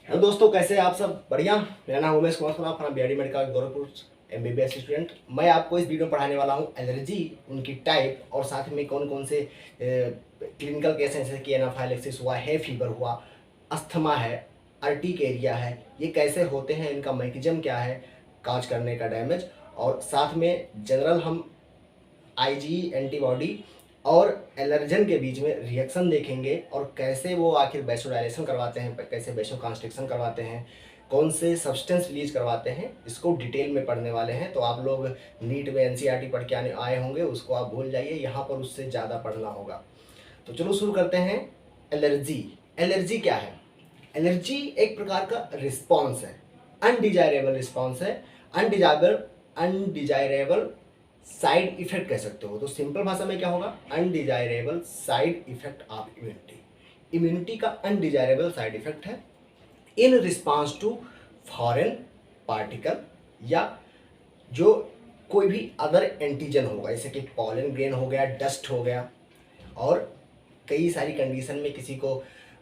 Hello दोस्तों, कैसे हैं आप सब? बढ़िया। मेरा नाम उमेश कुमार सोना, अपना BRD medical Gorakhpur MBBS student. मैं आपको इस वीडियो में पढ़ाने वाला हूँ एलर्जी, उनकी टाइप और साथ में कौन कौन से क्लिनिकल केस हैं, जैसे कि एनाफाइलेक्सिस हुआ, है फीवर हुआ, अस्थमा है, अर्टिकेरिया है, ये कैसे होते हैं, इनका मैकेनिज्म क्या है, काज करने का डैमेज, और साथ में जनरल हम आईजी एंटीबॉडी और एलर्जन के बीच में रिएक्शन देखेंगे, और कैसे वो आखिर वैसोडाइलेशन करवाते हैं, कैसे वैसो कॉन्स्ट्रिक्शन करवाते हैं, कौन से सब्सटेंस रिलीज करवाते हैं, इसको डिटेल में पढ़ने वाले हैं। तो आप लोग नीट में एनसीईआरटी पढ़ के आए होंगे, उसको आप भूल जाइए, यहाँ पर उससे ज़्यादा पढ़ना होगा। तो चलो शुरू करते हैं। एलर्जी। एलर्जी क्या है? एलर्जी एक प्रकार का रिस्पॉन्स है, अनडिजायरेबल रिस्पॉन्स है, अनडिजायरेबल साइड इफेक्ट कह सकते हो। तो सिंपल भाषा में क्या होगा? Undesirable side effect of immunity. Immunity का अनडिजायरेबल साइड इफेक्ट है in response to foreign particle, या जो कोई भी अदर एंटीजन होगा, जैसे कि पॉलन ग्रेन हो गया, डस्ट हो गया, और कई सारी कंडीशन में किसी को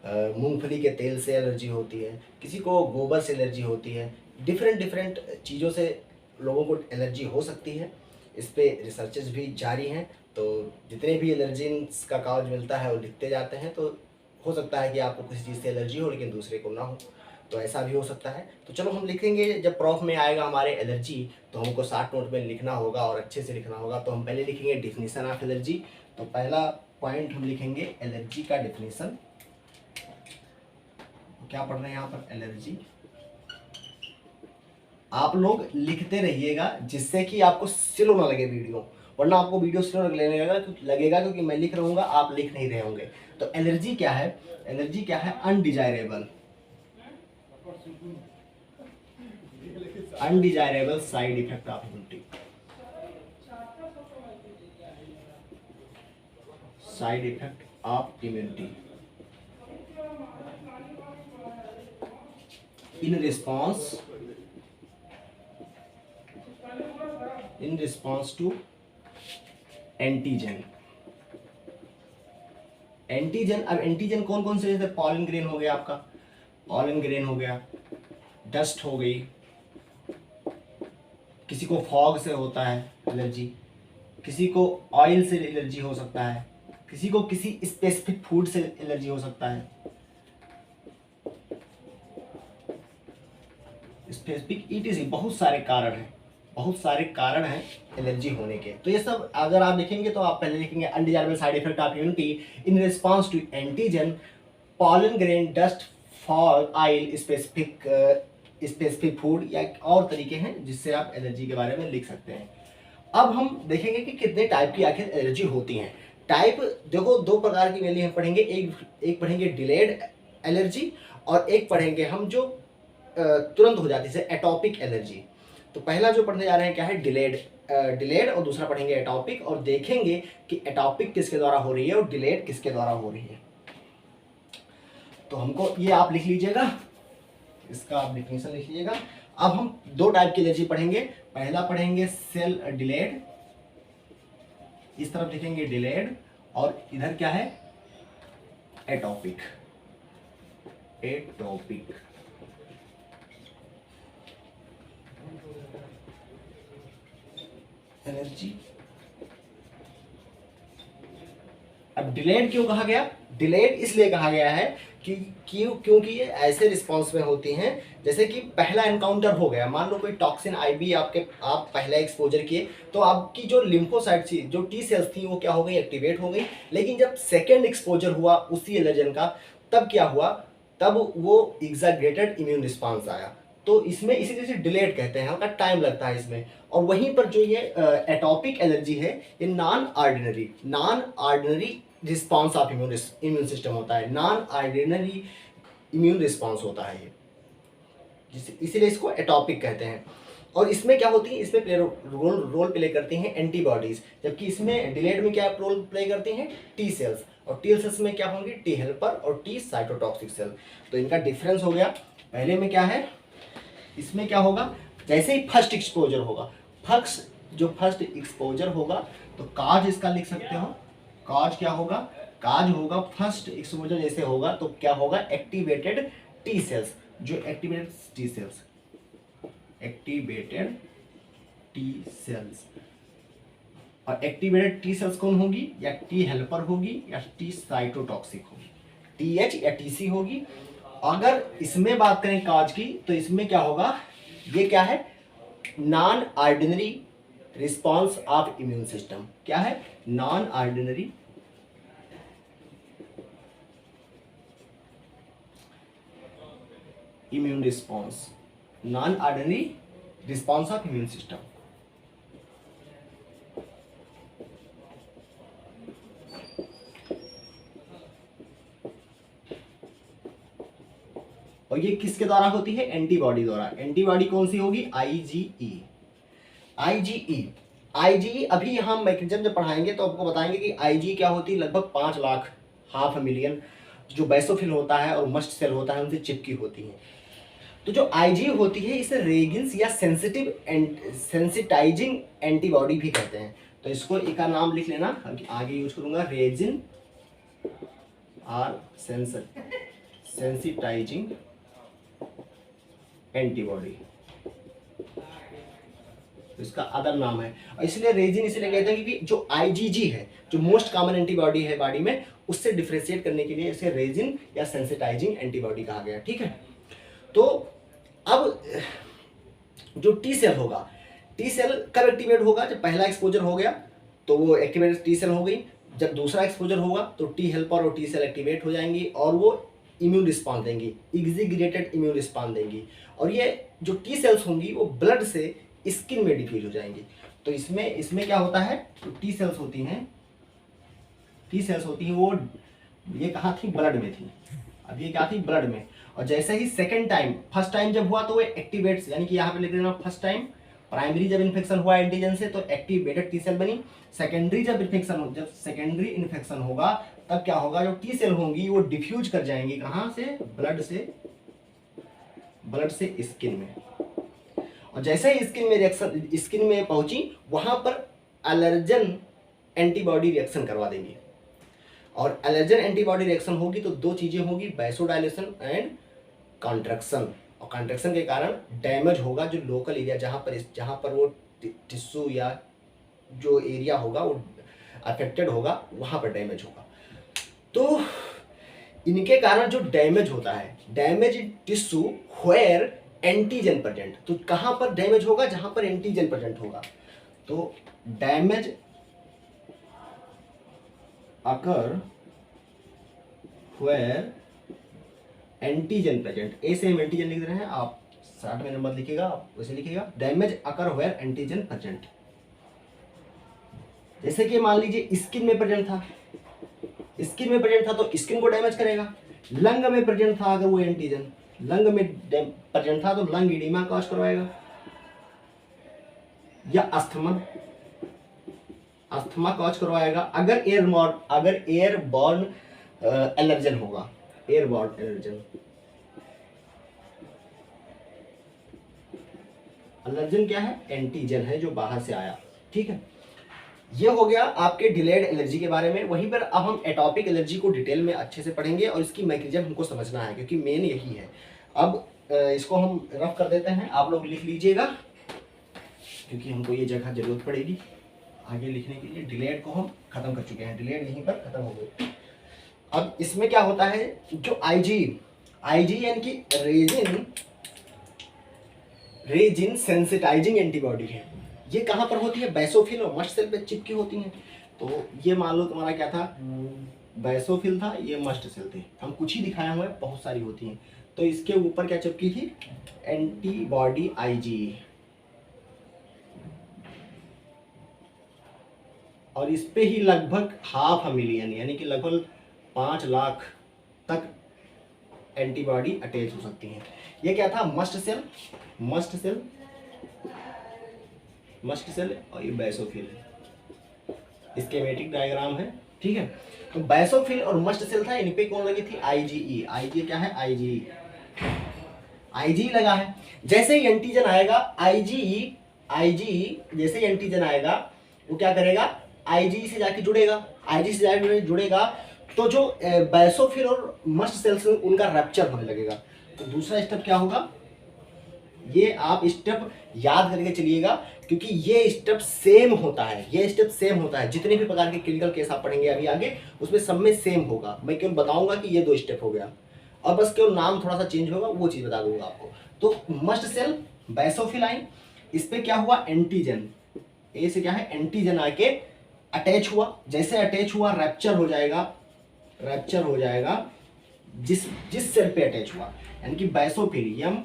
मूंगफली के तेल से एलर्जी होती है, किसी को गोबर से एलर्जी होती है, डिफरेंट डिफरेंट चीज़ों से लोगों को एलर्जी हो सकती है। इस पे रिसर्चेस भी जारी हैं, तो जितने भी एलर्जेंस का कागज मिलता है वो लिखते जाते हैं। तो हो सकता है कि आपको किसी चीज़ से एलर्जी हो लेकिन दूसरे को ना हो, तो ऐसा भी हो सकता है। तो चलो हम लिखेंगे, जब प्रॉफ में आएगा हमारे एलर्जी तो हमको 60 नोट में लिखना होगा और अच्छे से लिखना होगा। तो हम पहले लिखेंगे डिफिनीसन ऑफ एलर्जी। तो पहला पॉइंट हम लिखेंगे एलर्जी का डिफिनीसन। क्या पढ़ रहे हैं यहाँ पर? एलर्जी। आप लोग लिखते रहिएगा जिससे कि आपको स्लो ना लगे वीडियो, वरना आपको वीडियो स्लो लगेगा क्योंकि मैं लिख रहूँगा, आप लिख नहीं रहे होंगे। तो एलर्जी क्या है? एलर्जी क्या है? Undesirable undesirable side effect of immunity. Side effect of immunity in response to antigen. Antigen, अब एंटीजन कौन कौन से? जैसे पॉलन ग्रेन हो गया, आपका पॉलन ग्रेन हो गया, डस्ट हो गई, किसी को फॉग से होता है एलर्जी, किसी को ऑयल से एलर्जी हो सकता है, किसी को किसी स्पेसिफिक फूड से एलर्जी हो सकता है। स्पेसिफिक इट बहुत सारे कारण हैं, बहुत सारे कारण हैं एलर्जी होने के। तो ये सब अगर आप लिखेंगे तो आप पहले लिखेंगे undesirable side effect of immunity in response to antigen, pollen grain, dust, fog, oil, specific food, या और तरीके हैं जिससे आप एलर्जी के बारे में लिख सकते हैं। अब हम देखेंगे कि कितने टाइप की आखिर एलर्जी होती हैं। टाइप देखो, दो प्रकार की मेनली हम पढ़ेंगे। एक पढ़ेंगे डिलेड एलर्जी, और एक पढ़ेंगे हम जो तुरंत हो जाती है, जैसे एटॉपिक एलर्जी। तो पहला जो पढ़ने जा रहे हैं क्या है? डिलेड, और दूसरा पढ़ेंगे एटॉपिक, और देखेंगे कि एटॉपिक किसके द्वारा हो रही है और डिलेड किसके द्वारा हो रही है। तो हमको ये आप लिख लीजिएगा, इसका आप डिफिनेशन लिख लीजिएगा। अब हम दो टाइप की एलर्जी पढ़ेंगे। पहला पढ़ेंगे सेल डिलेड, इस तरफ लिखेंगे डिलेड, और इधर क्या है? एटॉपिक। Atopic allergy. अब डिलेड क्यों कहा गया? डिलेड इसलिए कहा गया है कि क्योंकि ये ऐसे रिस्पॉन्स में होती हैं, जैसे कि पहला एनकाउंटर हो गया, मान लो कोई टॉक्सिन आईबी आप पहले एक्सपोजर किए, तो आपकी जो लिम्फोसाइट थी, जो टी सेल्स थी, वो क्या हो गई? एक्टिवेट हो गई। लेकिन जब सेकेंड एक्सपोजर हुआ उसी एलर्जन का, तब क्या हुआ? तब वो एग्जैगरेटेड इम्यून रिस्पॉन्स आया। तो इसमें इसी डिलेड कहते हैं, हल्का टाइम लगता है इसमें। और वहीं पर जो ये एटॉपिक एलर्जी है, ये non ordinary response of immune system होता है, नॉन ऑर्डिनरी इम्यून रिस्पॉन्स होता है ये, इसीलिए इसको एटॉपिक कहते हैं। और इसमें क्या होती है? इसमें रोल प्ले करती हैं एंटीबॉडीज, जबकि इसमें डिलेड में क्या रोल प्ले करती हैं? T cells. और टी सेल्स में क्या होंगी? टी हेल्पर और टी साइटोटॉक्सिक सेल। तो इनका डिफरेंस हो गया। पहले में क्या है? इसमें क्या होगा? जैसे ही फर्स्ट एक्सपोजर होगा, फर्स्ट एक्सपोजर होगा, तो काज इसका लिख सकते हो। काज क्या होगा? काज होगा फर्स्ट एक्सपोजर जैसे होगा तो क्या होगा? Activated T cells. जो activated T cells, activated T cells, और एक्टिवेटेड टी सेल्स कौन होगी, या टी हेल्पर होगी या टी साइटोटॉक्सिक होगी, टीएच या टीसी होगी। अगर इसमें बात करें काज की तो इसमें क्या होगा, ये क्या है, non ordinary response of immune system. क्या है, non ordinary immune response, non ordinary response of immune system. और ये किसके द्वारा होती है, एंटीबॉडी द्वारा। एंटीबॉडी कौन सी होगी, आईजीई। आईजीई, आईजीई अभी हम मैकेनिज्म जब पढ़ाएंगे तो आपको बताएंगे कि आईजीई क्या होती है। लगभग 5 लाख, हाफ मिलियन जो बेसोफिल होता है और मस्ट सेल होता है उनसे चिपकी होती है। तो जो आईजीई होती है इसे रेगिंस या सेंसिटिव सेंसिटाइजिंग एंटीबॉडी भी कहते हैं। तो इसको एक का नाम लिख लेना, आगे यूज करूंगा, रेजिन और सेंसिटाइजिंग एंटीबॉडी, तो इसका अदर नाम है। और इसलिए रेजिन इसलिए कहते हैं क्योंकि जो आईजीजी है, जो मोस्ट कॉमन एंटीबॉडी है बॉडी में, उससे डिफरेंशिएट करने के लिए इसे रेजिन या सेंसिटाइजिंग एंटीबॉडी कहा गया। ठीक है, तो अब जो टी सेल होगा, टी सेल कब एक्टिवेट होगा, जब पहला एक्सपोजर हो गया तो वो एक्टिवेटेड टी सेल हो गई। जब दूसरा एक्सपोजर होगा तो टी हेल्पर और टी सेल एक्टिवेट हो जाएंगी और वो इम्यून रिस्पॉन्स देंगी, एग्जीग्रेटेड इम्यून रिस्पॉन्स देंगी। और ये जो टी सेल्स होंगी वो ब्लड से स्किन में डिफ्यूज हो जाएंगी। तो इसमें क्या होता है, तो टी सेल्स होती हैं, टी सेल्स होती हैं वो, ये कहाँ थी, ब्लड में थी, अब ये क्या थी, ब्लड में। और जैसे ही सेकंड टाइम, फर्स्ट टाइम जब हुआ तो वो एक्टिवेट्स, यानी कि यहाँ पे लिख देना फर्स्ट टाइम प्राइमरी जब इन्फेक्शन हुआ एंटीजन से तो एक्टिवेटेड टी सेल बनी। सेकेंडरी जब सेकेंडरी इन्फेक्शन होगा तब क्या होगा, जो टी सेल होंगी वो डिफ्यूज कर जाएंगी, कहाँ से, ब्लड से स्किन में। और जैसे ही स्किन में पहुंची वहां पर एलर्जन एंटीबॉडी रिएक्शन करवा देंगी। और एलर्जन एंटीबॉडी रिएक्शन होगी तो दो चीजें होगी, वैसोडाइलेशन एंड कॉन्ट्रैक्शन। और कॉन्ट्रैक्शन के कारण डैमेज होगा जो लोकल एरिया, जहां पर वो टिश्यू या जो एरिया होगा वो अफेक्टेड होगा, वहां पर डैमेज होगा। तो इनके कारण जो डैमेज होता है, damage in tissue where antigen present, तो कहां पर डैमेज होगा, जहां पर एंटीजन प्रेजेंट होगा। तो damage occur where antigen present, ए से हम एंटीजन लिख रहे हैं, आप 60 में नंबर लिखिएगा, आप वैसे लिखिएगा, damage occur where antigen present. जैसे कि मान लीजिए स्किन में प्रेजेंट था, स्किन में प्रेजेंट था तो स्किन को डैमेज करेगा। लंग में प्रेजेंट था अगर वो एंटीजन, लंग में प्रेजेंट था तो लंग एडिमा कॉज करवाएगा, या अस्थमा कॉज करवाएगा। अगर एयरबॉर्न एलर्जन होगा, एयरबॉर्न एलर्जन, एलर्जन क्या है, एंटीजन है जो बाहर से आया। ठीक है, ये हो गया आपके डिलेड एलर्जी के बारे में। वहीं पर अब हम एटॉपिक एलर्जी को डिटेल में अच्छे से पढ़ेंगे और इसकी मैकेनिज्म हमको समझना है क्योंकि मेन यही है। अब इसको हम रफ कर देते हैं, आप लोग लिख लीजिएगा क्योंकि हमको ये जगह जरूरत पड़ेगी आगे लिखने के लिए। डिलेड को हम खत्म कर चुके हैं, डिलेड यहीं पर खत्म हो गई। अब इसमें क्या होता है, जो आईजी यानी कि रेजिन सेंसिटाइजिंग एंटीबॉडी है, ये कहाँ पर होती है, बैसोफिल और मस्ट सेल पे चिपकी होती हैं। तो ये मान लो तुम्हारा क्या था, बैसोफिल था, ये मस्ट सेल थे, हम कुछ ही दिखाया हुआ है, बहुत सारी होती हैं। तो इसके ऊपर क्या चिपकी थी, एंटीबॉडी आईजी, और इस पे ही लगभग 500 मिलियन यानी कि लगभग 5 लाख तक एंटीबॉडी अटैच हो सकती हैं। ये क्या था, मस्ट सेल और ये बैसोफिल है, स्कीमेटिक डायग्राम है। ठीक है, तो बैसोफिल और मस्ट सेल था, इन पे कौन लगी थी, आईजीई। आईजी क्या है, आईजी लगा है। जैसे ही एंटीजन आएगा आईजी जैसे ही एंटीजन आएगा वो क्या करेगा, आईजी से जाके जुड़ेगा, आईजी से जाके जुड़ेगा तो जो बैसोफिल और मस्ट सेल्स उनका रैप्चर होने लगेगा। तो दूसरा स्टेप क्या होगा, ये आप स्टेप याद करके चलिएगा, क्योंकि ये स्टेप सेम होता है, ये स्टेप सेम होता है। जितने भी प्रकार के क्लिनिकल केस आप पढ़ेंगे अभी आगे, उसमें सब में सेम होगा। मैं केवल बताऊंगा कि ये 2 स्टेप हो गया, और बस केवल नाम थोड़ा सा चेंज होगा, वो चीज़ बता दूंगा आपको। तो मस्ट सेल बैसोफिलाइन, इस पे क्या हुआ, एंटीजन, ए से क्या है, एंटीजन आके अटैच हुआ। जैसे अटैच हुआ रैप्चर हो जाएगा, रैप्चर हो जाएगा जिस जिस सेल पे अटैच हुआ, यानी कि basophil M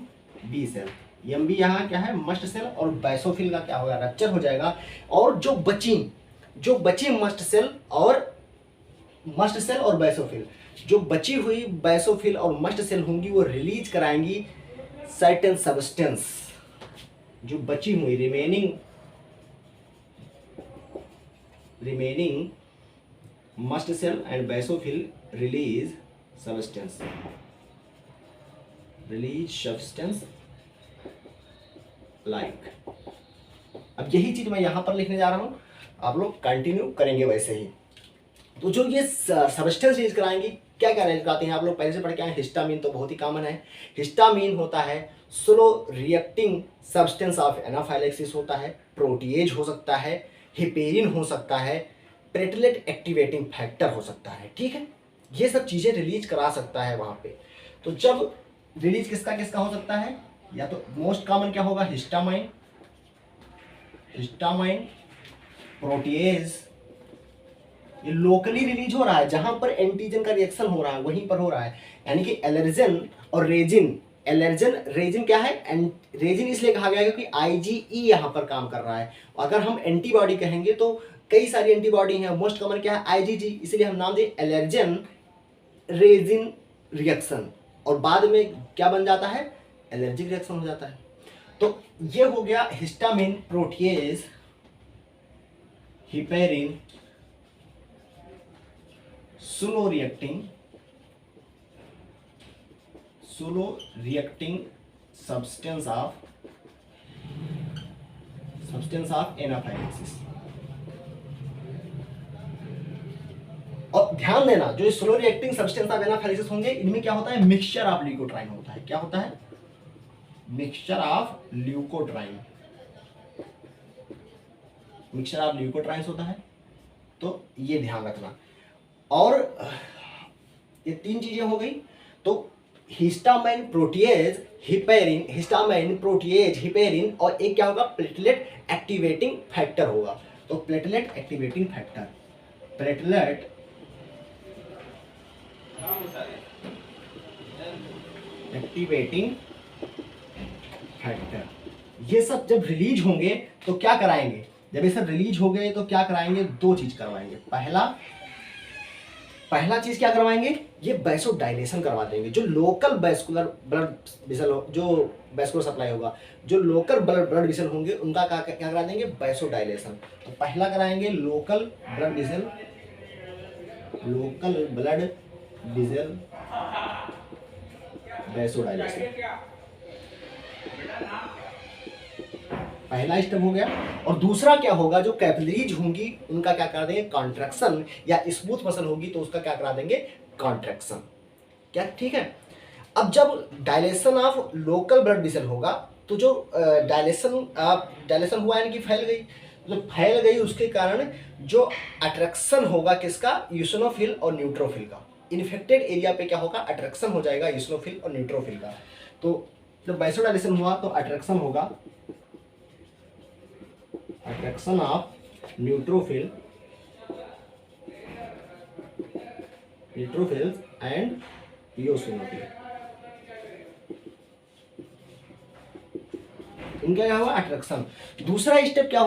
B cell, M B यहाँ क्या है, मस्ट सेल, और बैसोफिल का क्या होगा, रैप्चर हो जाएगा। और जो बची मस्ट सेल और बैसोफिल, जो बची हुई बैसोफिल और मस्ट सेल होंगी, वो रिलीज कराएंगी सर्टेन सब्सटेंस। जो बची हुई remaining mast cell and basophil release substance like. अब यही चीज मैं यहां पर लिखने जा रहा हूं, आप लोग कंटिन्यू करेंगे वैसे ही। तो जो ये सब्सटेंस रिलीज कराएंगी, क्या क्या रिलीज कराते हैं, आप लोग पहले से पढ़ के आए। हिस्टामिन तो बहुत ही कॉमन है। हिस्टामिन होता है slow reacting substance of anaphylaxis होता है, प्रोटीएज हो सकता है, हिपेरिन हो सकता है, प्लेटलेट एक्टिवेटिंग फैक्टर हो सकता है। ठीक है, ये सब चीजें रिलीज करा सकता है वहां पे। तो जब रिलीज किसका किसका हो सकता है, या तो मोस्ट कॉमन क्या होगा, हिस्टामाइन, प्रोटीएज, ये लोकली रिलीज हो रहा है, जहां पर एंटीजन का रिएक्शन हो रहा है वहीं पर हो रहा है। यानी कि एलर्जन और रेजिन, रेजिन क्या है, रेजिन इसलिए कहा गया है क्योंकि आईजीई यहां पर काम कर रहा है। अगर हम एंटीबॉडी कहेंगे तो कई सारी एंटीबॉडी हैं, मोस्ट कॉमन क्या है, आईजीजी, इसलिए हम नाम दें एलर्जन रेजिन रिएक्शन, और बाद में क्या बन जाता है, एलर्जिक रिएक्शन हो जाता है। तो ये हो गया histamine, protease, heparin, slow reacting substance of anaphylaxis. और ध्यान देना, जो slow reacting substance of anaphylaxis होंगे, इनमें क्या होता है, मिक्सचर ऑफ ल्यूकोट्राइन होता है। क्या होता है, मिक्सचर ऑफ ल्यूकोट्राइंस होता है। तो ये ध्यान रखना। और ये 3 चीजें हो गई। तो हिस्टामाइन, प्रोटीएज, हिपेरिन, और एक क्या होगा, प्लेटलेट एक्टिवेटिंग फैक्टर होगा। तो प्लेटलेट एक्टिवेटिंग फैक्टर, ये सब जब रिलीज होंगे तो क्या कराएंगे, जब ये सब रिलीज हो गए तो क्या कराएंगे, 2 चीज करवाएंगे। पहला चीज क्या करवाएंगे, ये वैसोडाइलेशन करवा देंगे। जो लोकल वैस्कुलर ब्लड वेसल, जो वैस्कुलर सप्लाई होगा, जो लोकल ब्लड वेसल होंगे, उनका क्या करा देंगे, वैसोडाइलेशन। तो पहला कराएंगे लोकल ब्लड वेसल वैसोडाइलेशन, पहला स्टेप हो गया। और दूसरा क्या होगा, जो कैपिलरीज होंगी उनका क्या करा देंगे, कॉन्ट्रैक्शन, या स्मूथ मसल होगी तो उसका क्या करा देंगे, कॉन्ट्रैक्शन। क्या ठीक है। अब जब dilation of local blood vessel होगा, तो जो डायलेशन हुआ यानी कि फैल गई, जो फैल गई उसके कारण जो अट्रैक्शन होगा किसका, यूसिनोफिल और न्यूट्रोफिल का। इन्फेक्टेड एरिया पे क्या होगा, अट्रैक्शन हो जाएगा यूसिनोफिल और न्यूट्रोफिल का। तो जब वैसोडाइलेशन हुआ तो अट्रैक्शन होगा, अट्रैक्शन ऑफ न्यूट्रोफिल एंड इयोसिनोफिल, इनका क्या होगा, अट्रैक्शन। दूसरा स्टेप क्या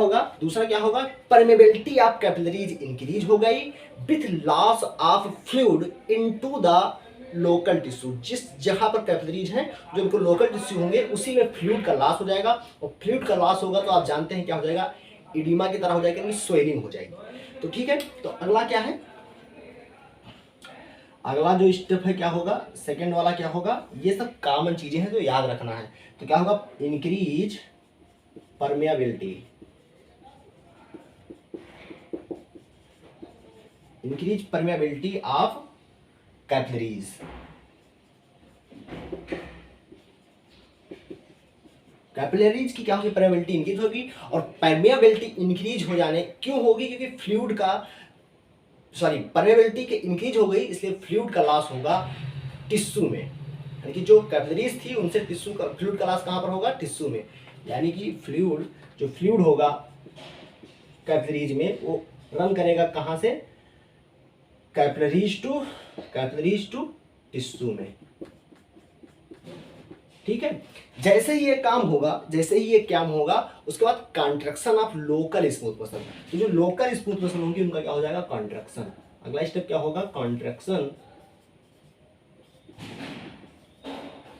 होगा, परमेबिलिटी ऑफ कैपिलरीज इंक्रीज हो गई with loss of fluid into the local tissue. जिस जहां पर कैपिलरीज हैं, जो उनको लोकल टिश्यू होंगे, उसी में फ्लूइड का लॉस हो जाएगा। और फ्लूइड का लॉस होगा तो आप जानते हैं क्या हो जाएगा, इडिमा की तरह हो जाएगा, यानी स्वेलिंग हो जाएगी। तो ठीक है, तो अगला क्या है, अगला जो स्टेप है क्या होगा, सेकंड वाला क्या होगा, ये सब कॉमन चीजें हैं जो याद रखना है। तो क्या होगा, increase permeability of capillaries, capillaries की क्या होगी, परमेबिलिटी इंक्रीज होगी। और परमेबिलिटी इंक्रीज हो जाने क्यों होगी, क्योंकि फ्लूइड का परमेबिलिटी के इंक्रीज हो गई, इसलिए फ्लूइड का लॉस होगा टिश्यू में। यानी कि जो कैपिलरीज थी उनसे टिश्यू का फ्लूइड का लॉस कहाँ पर होगा, टिश्यू में। यानी कि फ्लूइड होगा कैपिलरीज में, वो रन करेगा कहाँ से, कैपिलरीज टू टिश्यू में। ठीक है, जैसे ही ये काम होगा उसके बाद contraction of local smooth muscle. तो जो लोकल स्मूथ मसल होंगी उनका क्या हो जाएगा, कॉन्ट्रैक्शन। अगला स्टेप क्या होगा, contraction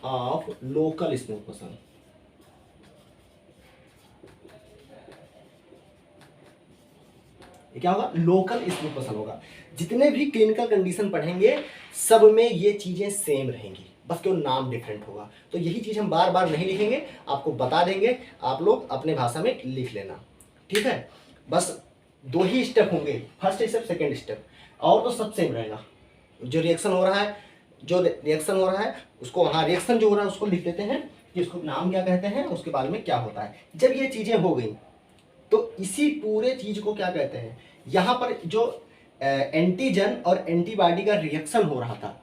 of local smooth muscle. क्या होगा, लोकल स्मूथ मसल होगा। जितने भी क्लिनिकल कंडीशन पढ़ेंगे सब में ये चीजें सेम रहेंगी, बस केवल नाम डिफरेंट होगा। तो यही चीज हम बार बार नहीं लिखेंगे, आपको बता देंगे, आप लोग अपने भाषा में लिख लेना। ठीक है, बस 2 ही स्टेप होंगे, फर्स्ट स्टेप सेकेंड स्टेप, और तो सब सेम रहेगा। जो रिएक्शन हो रहा है उसको, हाँ रिएक्शन जो हो रहा है उसको लिख देते हैं कि उसको नाम क्या कहते हैं, उसके बाद में क्या होता है। जब ये चीजें हो गई तो इसी पूरे चीज को क्या कहते हैं, यहाँ पर जो एंटीजन और एंटीबॉडी का रिएक्शन हो रहा था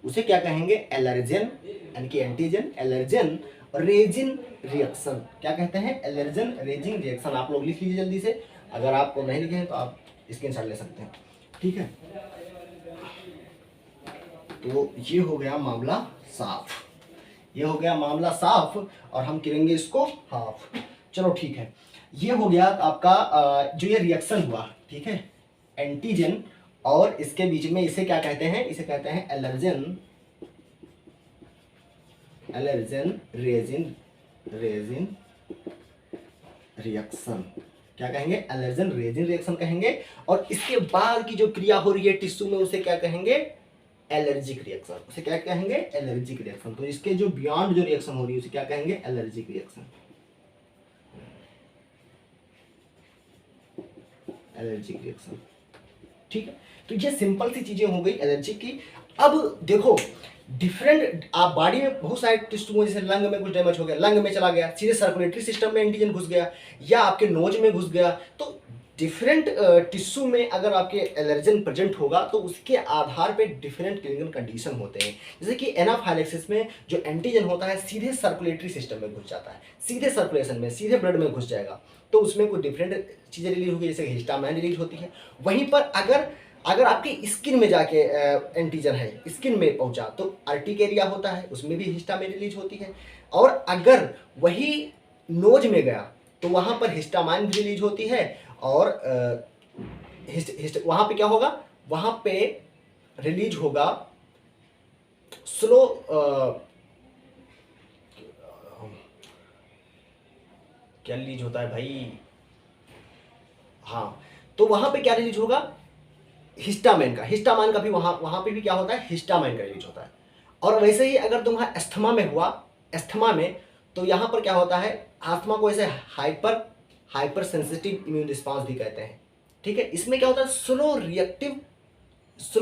उसे क्या कहेंगे, एलर्जन, यानी कि एंटीजन एलर्जन रेजिन रिएक्शन। क्या कहते हैं, एलर्जन रेजिन रिएक्शन। आप लोग लिख लीजिए जल्दी से, अगर आपको नहीं लिखे हैं तो आप स्क्रीनशॉट ले सकते हैं। ठीक है, तो ये हो गया मामला साफ, और हम करेंगे इसको हाफ। चलो ठीक है, ये हो गया आपका जो ये रिएक्शन हुआ, ठीक है, एंटीजन और इसके बीच में, इसे क्या कहते हैं, इसे कहते हैं एलर्जन रेजिन रिएक्शन। क्या कहेंगे, एलर्जन रेजिन रिएक्शन कहेंगे। और इसके बाद की जो क्रिया हो रही है टिश्यू में उसे क्या कहेंगे, एलर्जिक रिएक्शन। उसे क्या कहेंगे, एलर्जिक रिएक्शन। तो इसके जो बियॉन्ड जो रिएक्शन हो रही है उसे क्या कहेंगे, एलर्जिक रिएक्शन। ठीक है, तो ये सिंपल सी चीजें हो गई एलर्जी की। अब देखो डिफरेंट, आप बॉडी में बहुत सारे टिश्यू, जैसे लंग में कुछ डैमेज हो गया, लंग में चला गया, सीधे सर्कुलेटरी सिस्टम में एंटीजन घुस गया, या आपके नोज में घुस गया। तो डिफरेंट टिश्यू में अगर आपके एलर्जन प्रेजेंट होगा तो उसके आधार पे डिफरेंट क्लिनिकल कंडीशन होते हैं। जैसे कि एनाफाइलेक्सिस में जो एंटीजन होता है सीधे सर्कुलेटरी सिस्टम में घुस जाता है, सीधे सर्कुलेशन में, सीधे ब्लड में घुस जाएगा, तो उसमें कोई डिफरेंट चीज़ें रिलीज होगी, जैसे हिस्टामाइन रिलीज होती है। वहीं पर अगर आपकी स्किन में जाके एंटीजन है, स्किन में पहुंचा, तो अर्टिकेरिया होता है, उसमें भी हिस्टामाइन रिलीज होती है। और अगर वही नोज में गया तो वहां पर हिस्टामाइन भी रिलीज होती है। और वहां पे क्या होगा, वहां पे रिलीज होगा स्लो, क्या रिलीज होता है भाई, हाँ, तो वहां पे क्या रिलीज होगा, हिस्टामाइन का भी वहां पे भी क्या होता है, हिस्टामाइन का रिलीज होता है। और वैसे ही अगर तुम्हारा अस्थमा में हुआ, अस्थमा में, तो यहाँ पर क्या होता है, अस्थमा को ऐसे हाइपर सेंसिटिव इम्यून रिस्पांस भी कहते हैं। ठीक है, इसमें क्या होता है, slow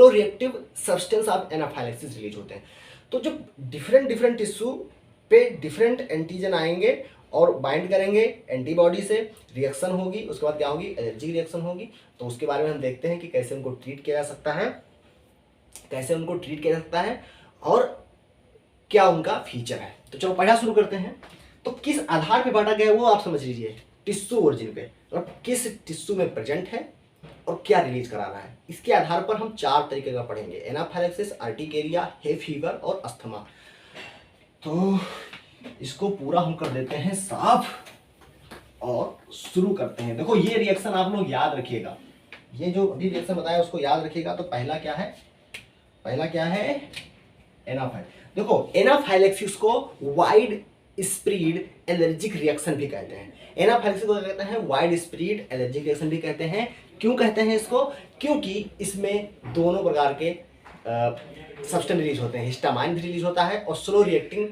reactive substance of anaphylaxis release होते हैं। तो जब डिफरेंट टिश्यू पे डिफरेंट एंटीजन आएंगे और बाइंड करेंगे एंटीबॉडी से, रिएक्शन होगी, उसके बाद क्या होगी, एलर्जी रिएक्शन होगी। तो उसके बारे में हम देखते हैं कि कैसे उनको ट्रीट किया जा सकता है, और क्या उनका फीचर है। तो चलो पढ़ना शुरू करते हैं। तो किस आधार पे बांटा गया है वो आप समझ लीजिए, टिश्यू ओरिजिन पे, और किस टिश्यू में प्रेजेंट है और क्या रिलीज कराना है, इसके आधार पर हम 4 तरीके का पढ़ेंगे, एनाफाइलेक्सिस, अर्टिकेरिया, हे फीवर और अस्थमा। तो इसको पूरा हम कर देते हैं साफ और शुरू करते हैं। देखो ये रिएक्शन आप लोग याद रखिएगा, ये जो अभी रिएक्शन बताया उसको याद रखिएगा। तो पहला क्या है, देखो एनाफाइलेक्सिस को वाइड स्प्रेड एलर्जिक रिएक्शन भी कहते हैं। एनाफाइलेक्सिस को कहते हैं वाइड स्प्रेड एलर्जिक रिएक्शन भी कहते हैं। क्यों कहते हैं इसको, क्योंकि इसमें दोनों प्रकार के सब्सटेंस रिलीज होते हैं, हिस्टामाइन भी रिलीज होता है और slow reacting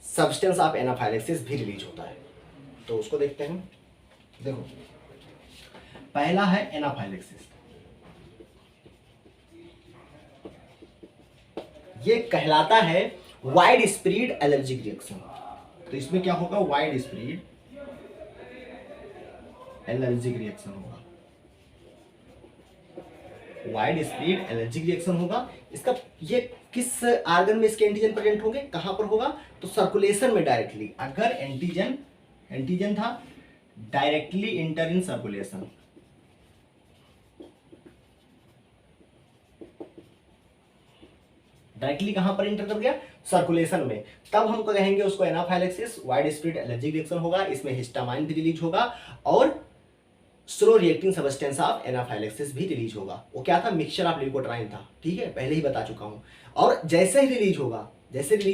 substance of anaphylaxis भी रिलीज होता है। तो उसको देखते हैं। देखो पहला है एनाफाइलेक्सिस, ये कहलाता है वाइड स्प्रेड एलर्जिक रिएक्शन। तो इसमें क्या होगा, वाइड स्प्रेड एलर्जिक रिएक्शन होगा, वाइड स्प्रेड एलर्जिक रिएक्शन होगा। इसका ये किस आर्गन में इसके एंटीजन प्रेजेंट होंगे, कहां पर होगा, तो सर्कुलेशन में डायरेक्टली। अगर एंटीजन था directly inter in circulation, directly कहां पर इंटर कर गया, सर्कुलेशन में, तब हम कहेंगे उसको anaphylaxis, wide spread allergic reaction होगा। इसमें हिस्टामाइन भी रिलीज होगा और slow reacting substance of anaphylaxis भी रिलीज होगा। वो क्या था, मिक्सचर ऑफ ल्यूकोट्राइन था, ठीक है, पहले ही बता चुका हूं। और जैसे ही रिलीज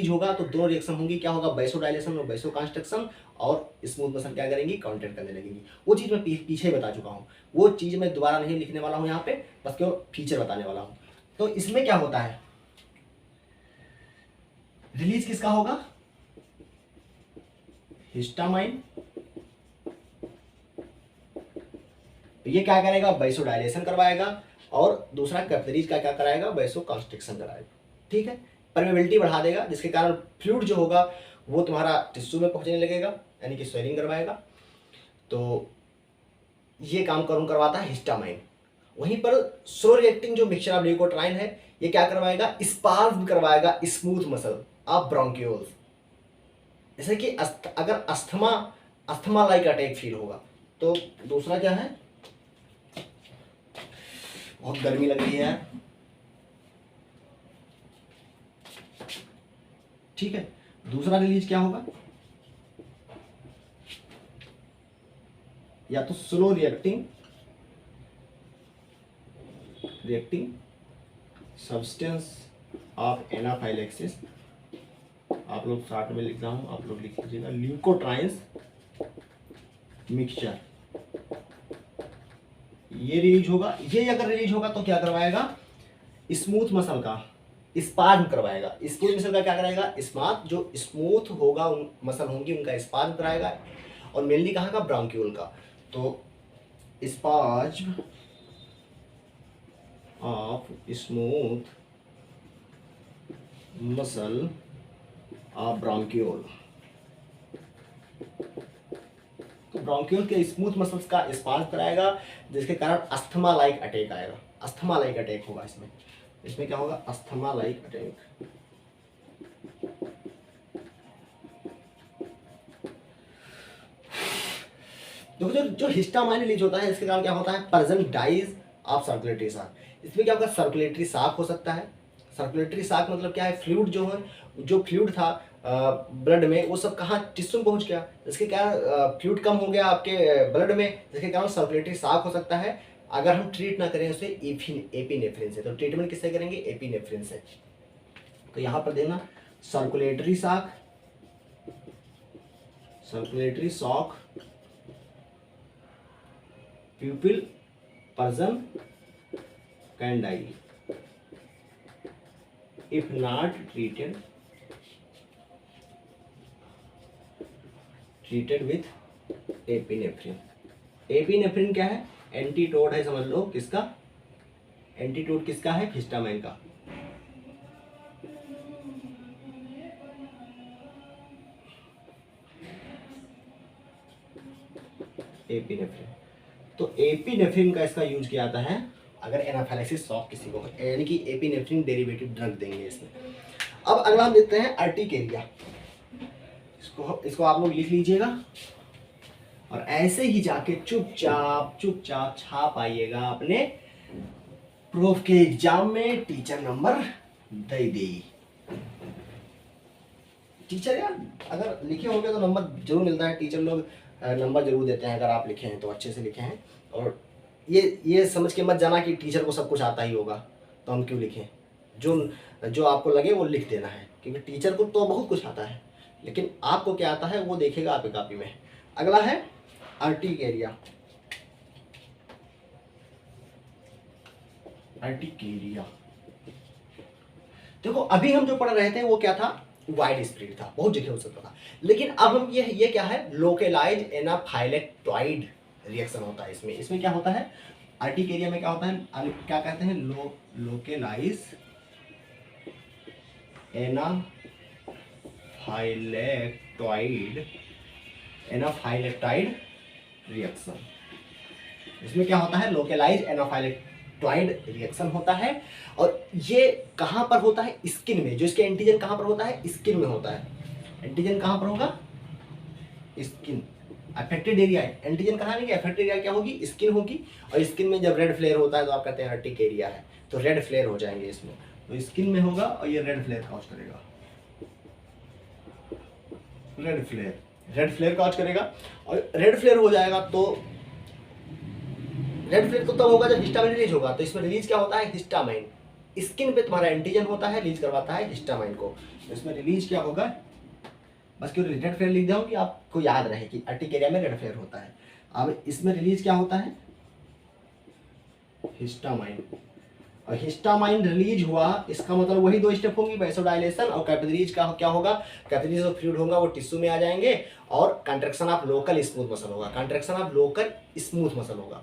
होगा तो दो रिएक्शन होंगी, क्या होगा, वैसोडाइलेशन और वैसोकंस्ट्रक्शन, और स्मूथ मसल क्या करेंगी, कॉन्ट्रैक्ट करने लगेंगी। वो चीज मैं पीछे ही बता चुका हूं, वो चीज मैं दोबारा नहीं लिखने वाला हूं यहाँ पे, बस केवल फीचर बताने वाला हूं। तो इसमें क्या होता है, रिलीज किसका होगा, हिस्टामाइन, तो ये क्या करेगा, वैसोडाइलेशन करवाएगा, और दूसरा कैप्सरीज का क्या कराएगा, वैसोकंस्ट्रिक्शन कराएगा, ठीक है। परमेबिलिटी बढ़ा देगा, जिसके कारण फ्लूइड जो होगा वो तुम्हारा टिश्यू में पहुंचने लगेगा, यानी कि स्वेलिंग करवाएगा। तो ये काम करवाता है हिस्टामाइन। वहीं पर स्लो रिएक्टिंग जो मिक्सचर ऑफ ल्यूकोट्राइन है, ये क्या करवाएगा, स्पाज्म करवाएगा स्मूथ मसल ऑफ ब्रोंक्यूल्स। जैसे कि अगर अस्थमा लाइक अटैक फील होगा। तो दूसरा क्या है, बहुत गर्मी लग रही है यार, ठीक है। दूसरा रिलीज क्या होगा, या तो slow reacting substance of anaphylaxis, आप लोग साथ में लिख रहा हूं, आप लोग लिख लीजिएगा, ल्यूकोट्राइन्स मिक्सचर, ये रिलीज होगा। ये अगर रिलीज होगा तो क्या करवाएगा, स्मूथ मसल का स्पाज्म करवाएगा। स्मूथ मसल का क्या कराएगा, जो स्मूथ होगा मसल होंगी उनका स्पाज्म कराएगा, और मेनली कहाँ का, ब्रोंक्यूल का। तो spasm of smooth muscle of bronchiole, तो ब्रोंक्यूल के स्मूथ मसल्स का स्पाज्म कराएगा, जिसके कारण अस्थमा लाइक अटैक आएगा, अस्थमा लाइक अटैक होगा। इसमें क्या होगा, अस्थमा लाइक अटैक। देखो जो हिस्टामाइन रिलीज होता है, इसके कारण क्या होता है, पर्सन डाइज ऑफ सर्कुलेटरी शाक। इसमें क्या होगा, सर्कुलेटरी शाक हो सकता है। सर्कुलेटरी शाक मतलब क्या है, फ्लूइड जो फ्लूइड था ब्लड में, वो सब कहाँ, टिश्यू में पहुंच गया, जिसके कारण फ्लूइड कम हो गया आपके ब्लड में, जिसके कारण सर्कुलेटरी शाक हो सकता है। अगर हम ट्रीट ना करें उसे एपिनेफ्रिन से, तो ट्रीटमेंट किससे करेंगे, एपिनेफ्रिन से। तो यहां पर देना circulatory shock pupil person can die if not treated with epinephrine. Epinephrine क्या है, एंटीटोड है, समझ लो किसका, एंटीटोड किसका है, हिस्टामाइन का। एपिनेफ्रिन, तो एपिनेफ्रिन का इसका यूज किया जाता है अगर एनाफाइलेक्सिस शॉक किसी को, यानी कि एपिनेफ्रिन डेरिवेटिव ड्रग देंगे इसमें। अब अगला हम देखते हैं अर्टिकेरिया। इसको आप लोग लिख लीजिएगा, और ऐसे ही जाके चुपचाप छाप आइएगा अपने प्रूफ के एग्जाम में, टीचर नंबर दे दे। टीचर यार अगर लिखे होंगे तो नंबर जरूर मिलता है, टीचर लोग नंबर जरूर देते हैं, अगर आप लिखे हैं तो अच्छे से लिखे हैं। और ये समझ के मत जाना कि टीचर को सब कुछ आता ही होगा तो हम क्यों लिखें, जो आपको लगे वो लिख देना है, क्योंकि टीचर को तो बहुत कुछ आता है, लेकिन आपको क्या आता है वो देखेगा आपकी कॉपी में। अगला है अर्टिकेरिया। देखो अभी हम जो पढ़ रहे थे वो क्या था, वाइड स्प्रेड था, बहुत जगह हो सकता था। लेकिन अब हम ये क्या है, लोकेलाइज एनाफाइलेक्टॉइड रिएक्शन होता है इसमें क्या होता है, अर्टिकेरिया में क्या होता है, क्या कहते हैं, लोकेलाइज एनाफाइलेक्टाइड रिएक्शन। इसमें क्या होता है, लोकलाइज एनाफाइलेक्टाइड रिएक्शन होता है। और ये कहाँ पर होता है, स्किन में। जो इसके एंटीजन कहाँ पर होता है, स्किन में होता है। एंटीजन कहाँ पर होगा, स्किन। अफेक्टेड एरिया है, एंटीजन कहाँ नहीं, अफेक्टेड एरिया क्या होगी, स्किन होगी। और स्किन में जब रेड फ्लेयर होता है तो आप कहते हैं अर्टिक एरिया है, तो रेड फ्लेयर हो जाएंगे इसमें। तो स्किन में होगा और ये रेड फ्लेयर कॉज करेगा, रेड फ्लेयर कॉज करेगा। और रेड फ्लेयर हो जाएगा तो रेड फ्लेयर तो तब होगा जब हिस्टामाइन रिलीज होगा। तो इसमें रिलीज क्या होता है, हिस्टामाइन। स्किन पे तुम्हारा एंटीजन होता है, रिलीज करवाता है हिस्टामाइन को। तो इसमें रिलीज क्या होगा, बस क्यों रेड फ्लेयर लिख जाओ कि आपको याद रहे कि अर्टिक एरिया में रेड फ्लेयर होता है। अब इसमें रिलीज क्या होता है, हिस्टामाइन। और हिस्टामाइन रिलीज हुआ, इसका मतलब वही दो स्टेप होंगी, वैसोडाइलेशन और कैपिलरीज का क्या होगा, कैपिलरीज ऑफ फ्लूइड होगा वो टिश्यू में आ जाएंगे। और contraction of local smooth muscle होगा, contraction of local smooth muscle होगा।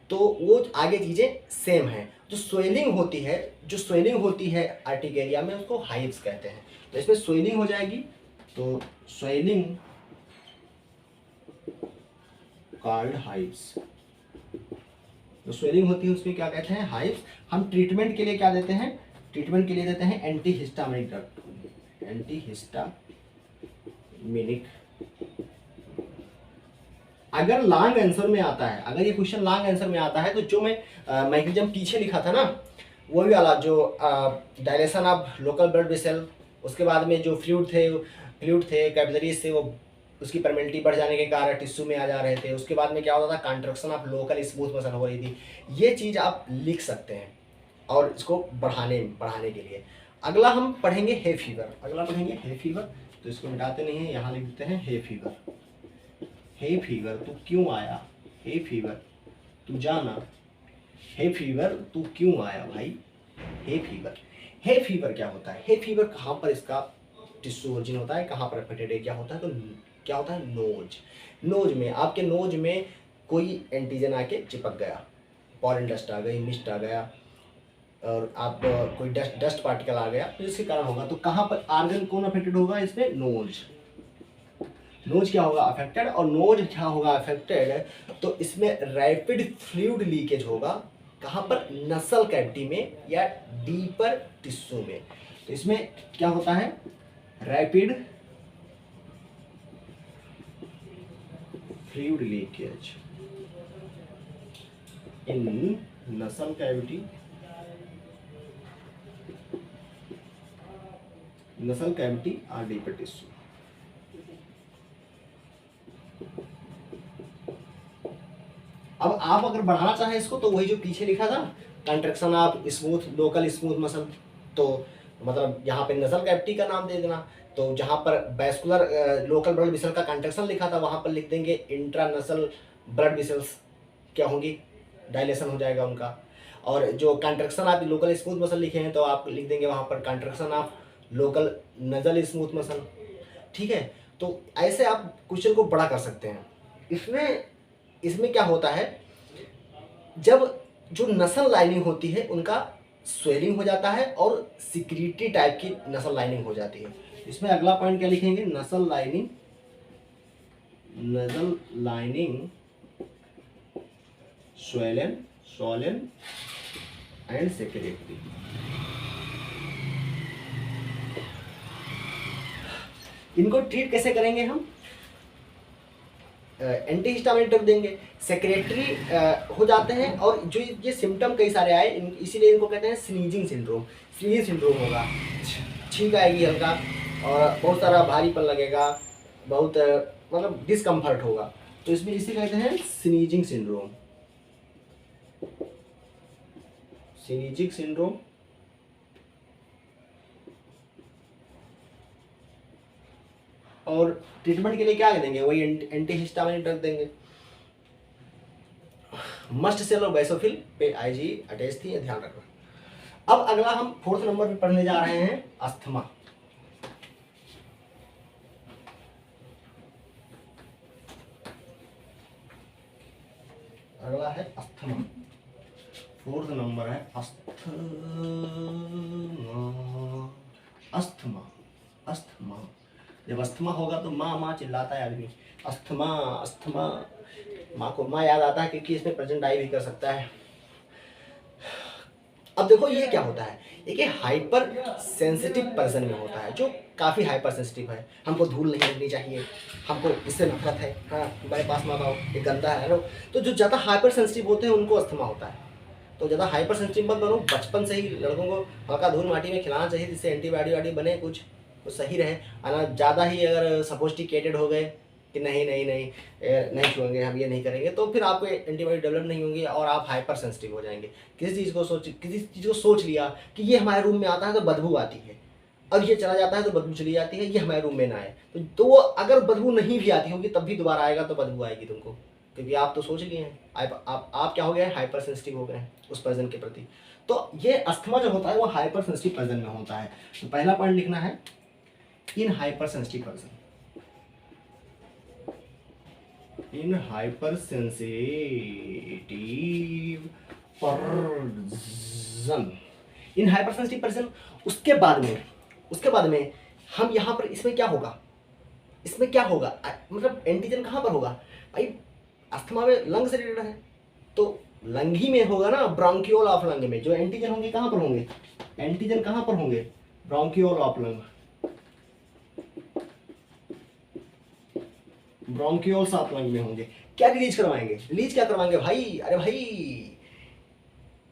तो वो आगे चीजें सेम है। जो स्वेलिंग होती है आर्टिक एरिया में, उसको हाइव्स कहते हैं। तो इसमें स्वेलिंग हो जाएगी, तो स्वेलिंग कॉल्ड हाइव्स। जो स्वेलिंग होती है उसमें क्या कहते हैं, हाइव्स। हम ट्रीटमेंट के लिए क्या देते हैं, ट्रीटमेंट के लिए देते हैं anti histaminic drug, anti histaminic. अगर लॉन्ग आंसर में आता है, अगर ये क्वेश्चन लॉन्ग आंसर में आता है, तो जो मैं मैकेनिज्म पीछे लिखा था ना, वो भी वाला जो dilation of local blood vessel, उसके बाद में जो फ्लूइड थे कैपिलरीज से, वो उसकी परमेबिलिटी बढ़ जाने के कारण टिश्यू में आ जा रहे थे। उसके बाद में क्या होता था, construction of local smooth muscle हो रही थी। ये चीज़ आप लिख सकते हैं और इसको बढ़ाने के लिए। अगला हम पढ़ेंगे हे फीवर, तो इसको मिटाते नहीं है, यहाँ लिख देते हैं हे फीवर। हे फीवर तू क्यों आया, हे फीवर तू जाना, हे फीवर तू क्यों आया भाई। हे फीवर क्या होता है, हे फीवर कहाँ पर इसका टिश्यू ओरिजिन होता है, कहाँ पर अफेक्टेड एरिया होता है, तो क्या होता है, नोज में। आपके नोज में कोई एंटीजन आके चिपक गया, पॉलन डस्ट आ गई, मिस्ट आ गया, और आप कोई डस्ट पार्टिकल आ गया, तो इसके कारण होगा। तो कहाँ पर आर्गन कौन अफेक्टेड होगा, इसमें नोज क्या होगा अफेक्टेड। और नोज क्या होगा अफेक्टेड, तो इसमें रैपिड फ्लूइड लीकेज होगा। कहाँ पर, नसल कैविटी में या डीपर टिश्यू में। तो इसमें क्या होता है, रैपिड फ्लूइड लीकेज इन नसल कैविटी, और डीपर टिश्यू। अब आप अगर बढ़ाना चाहें इसको, तो वही जो पीछे लिखा था, contraction of local smooth muscle, तो मतलब यहाँ पे नसल कैविटी का नाम दे देना। तो जहाँ पर वैस्कुलर लोकल ब्लड वेसल का कंट्रैक्शन लिखा था, वहाँ पर लिख देंगे इंट्रा नसल ब्लड वेसल्स क्या होंगी, डायलेशन हो जाएगा उनका। और जो contraction of local smooth muscle लिखे हैं, तो आप लिख देंगे वहाँ पर contraction of local nasal smooth muscle. ठीक है, तो ऐसे आप क्वेश्चन को बड़ा कर सकते हैं। इसमें क्या होता है, जब जो नसल लाइनिंग होती है उनका स्वेलिंग हो जाता है और सिक्रीटरी टाइप की नसल लाइनिंग हो जाती है। इसमें अगला पॉइंट क्या लिखेंगे, नसल लाइनिंग स्वोलन एंड सेक्रेटरी। इनको ट्रीट कैसे करेंगे हम, एंटीहिस्टामिनिक ड्रग देंगे, सेक्रेटरी हो जाते हैं। और जो ये सिम्टम कई सारे आए, इसीलिए इनको कहते हैं स्नीजिंग सिंड्रोम होगा। छींक आएगी हल्का, और बहुत सारा भारीपन लगेगा, बहुत मतलब डिस्कम्फर्ट होगा। तो इसमें इसे कहते हैं स्नीजिंग सिंड्रोम। और ट्रीटमेंट के लिए क्या देंगे, वही एंटीहिस्टामिनिक ड्रग देंगे। मस्ट सेल और बेसोफिल पे आईजी अटैच थी, ध्यान रखना। अब अगला हम 4th नंबर पे पढ़ने जा रहे हैं अस्थमा। अगला है अस्थमा, 4th नंबर है अस्थमा। जब अस्थमा होगा तो माँ माँ चिल्लाता है आदमी, अस्थमा अस्थमा, माँ को माँ याद आता है क्योंकि इसमें प्रेजेंट आई भी कर सकता है। अब देखो ये क्या होता है, एक हाइपर सेंसिटिव पर्सन में होता है जो काफ़ी हाइपर सेंसिटिव है, हमको धूल नहीं लगनी चाहिए, हमको इससे नफरत है, हाँ हमारे पास मत आओ, ये गंदा है लो। तो जो ज़्यादा हाइपर सेंसिटिव होते हैं उनको अस्थमा होता है। तो ज़्यादा हाइपर सेंसिटिव मत बनो, बचपन से ही लड़कों को हल्का धूल माटी में खिलाना चाहिए जिससे एंटीबॉडी वाडी बने, कुछ सही रहे। है ज़्यादा ही अगर सपोस्टिकेटेड हो गए कि नहीं नहीं नहीं नहीं छुएंगे हम, ये नहीं करेंगे, तो फिर आपको एंटीबॉडी डेवलप नहीं होंगी और आप हाइपर सेंसिटिव हो जाएंगे। किसी चीज़ को सोच लिया कि ये हमारे रूम में आता है तो बदबू आती है, अब ये चला जाता है तो बदबू चली जाती है, ये हमारे रूम में ना आए, तो वो अगर बदबू नहीं भी आती होगी तब भी दोबारा आएगा तो बदबू आएगी तुमको, क्योंकि आप तो सोच लिए हैं, आप क्या हो गए, हाइपर सेंसिटिव हो गए हैं उस पर्सन के प्रति। तो ये अस्थमा जो होता है वो हाइपर सेंसिटिव पर्सन में होता है। तो पहला पॉइंट लिखना है in hyper sensitive person, in hyper sensitive person, in hyper sensitive person. उसके बाद में हम यहाँ पर इसमें क्या होगा, मतलब एंटीजन कहाँ पर होगा भाई, अस्थमा में लंग से रिलेटेड है तो लंग ही में होगा ना, ब्रोंकियोल ऑफ लंग में जो एंटीजन होंगे कहाँ पर होंगे, एंटीजन कहाँ पर होंगे, bronchiole of lung, bronchioles of lung में होंगे। क्या रिलीज करवाएंगे भाई, अरे भाई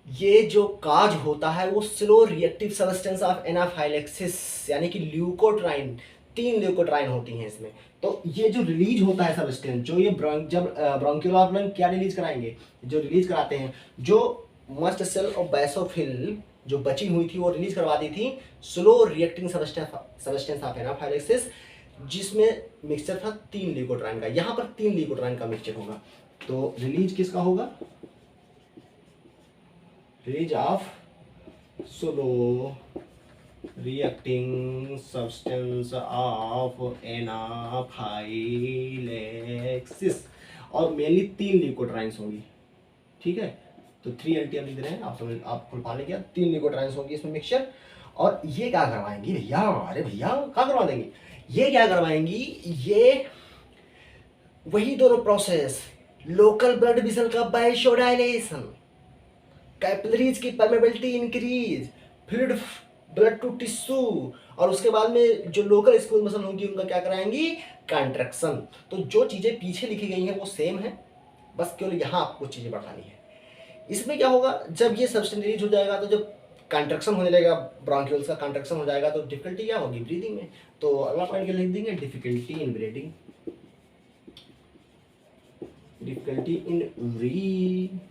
ये जो काज होता है वो slow reactive substance of anaphylaxis, यानी कि ल्यूकोट्राइन, 3 ल्यूकोट्राइन होती हैं इसमें। तो ये जो रिलीज होता है सब्सटेंस, जो ये जब ब्रोंकियोल ऑफ लंग क्या रिलीज कराएंगे, जो रिलीज कराते हैं, जो मस्ट सेल और बैसोफिल जो बची हुई थी वो रिलीज करवाती थी slow reacting substance of anaphylaxis, जिसमें मिक्सचर था 3 ल्यूकोट्राइन का, यहाँ पर 3 ल्यूकोट्राइन का मिक्सचर होगा। तो रिलीज किसका होगा, release of slow reacting substance of anaphylaxis, और मेनली 3 ल्यूकोट्राइन्स होंगी, ठीक है। तो 3 LTM लिख रहे हैं आप पा लिया, 3 ल्यूकोट्राइन्स होंगी इसमें मिक्सचर। और ये क्या करवाएंगी भैया, अरे भैया क्या करवा देंगी, ये क्या करवाएंगी, ये वही दोनों प्रोसेस, लोकल ब्लड वेसल का वासोडाइलेशन, कैपिलरीज की permeability increase, fluid blood to tissue, और उसके बाद में जो लोकल स्मूथ मसल होंगी उनका क्या कराएंगी, कंट्रैक्शन। तो जो चीज़ें पीछे लिखी गई हैं वो सेम है, बस केवल यहाँ आपको चीज़ें बढ़ानी है। इसमें क्या होगा, जब ये सब्सटेंस रिलीज हो जाएगा तो जब कंट्रैक्शन होने लगेगा, ब्रोंकियोल्स का कंट्रैक्शन हो जाएगा तो डिफिकल्टी क्या होगी, ब्रीदिंग में। तो अगला पॉइंट क्या लिख देंगे, difficulty in breathing, difficulty in breathing,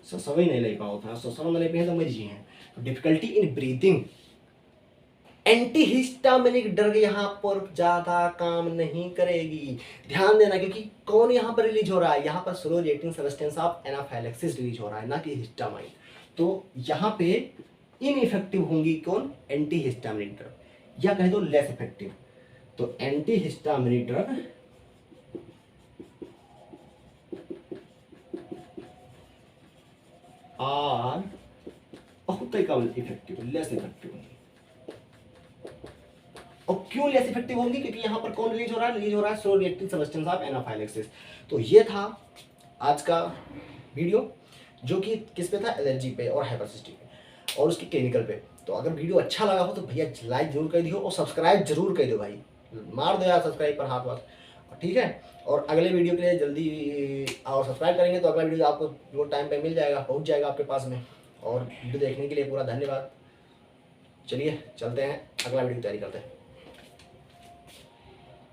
सही नहीं ले पाओ था, समझ नहीं पाए तो मर्जी है। तो difficulty in breathing, antihistaminic drug यहाँ पर ज्यादा काम नहीं करेगी, ध्यान देना, क्योंकि कौन यहाँ पर रिलीज हो रहा है, यहाँ पर slow reacting substance of anaphylaxis release हो रहा है, ना कि हिस्टामाइन। तो यहाँ पे इनइफेक्टिव होंगी कौन, एंटीहिस्टामिनिक ड्रग, या कह दो लेस इफेक्टिव। तो एंटीहिस्टामिनिक ड्रग आर बहुत ही कम इफेक्टिव, लेस इफेक्टिव होंगी। और क्यों लेस इफेक्टिव होंगी, क्योंकि यहाँ पर कौन रिलीज हो रहा है, slow reactive substance of anaphylaxis. तो ये था आज का वीडियो, जो कि किस पे था, एलर्जी पे और हाइपरसेंसिटिव पे और उसकी क्लिनिकल पे। तो अगर वीडियो अच्छा लगा हो तो भैया लाइक जरूर कर दियो और सब्सक्राइब जरूर कर दो भाई, मार दो यार सब्सक्राइब पर हाथ वाथ, ठीक है। और अगले वीडियो के लिए जल्दी और सब्सक्राइब करेंगे तो अगला वीडियो आपको जो टाइम पे मिल जाएगा, पहुंच जाएगा आपके पास में। और वीडियो देखने के लिए पूरा धन्यवाद। चलिए चलते हैं, अगला वीडियो की तैयारी करते हैं।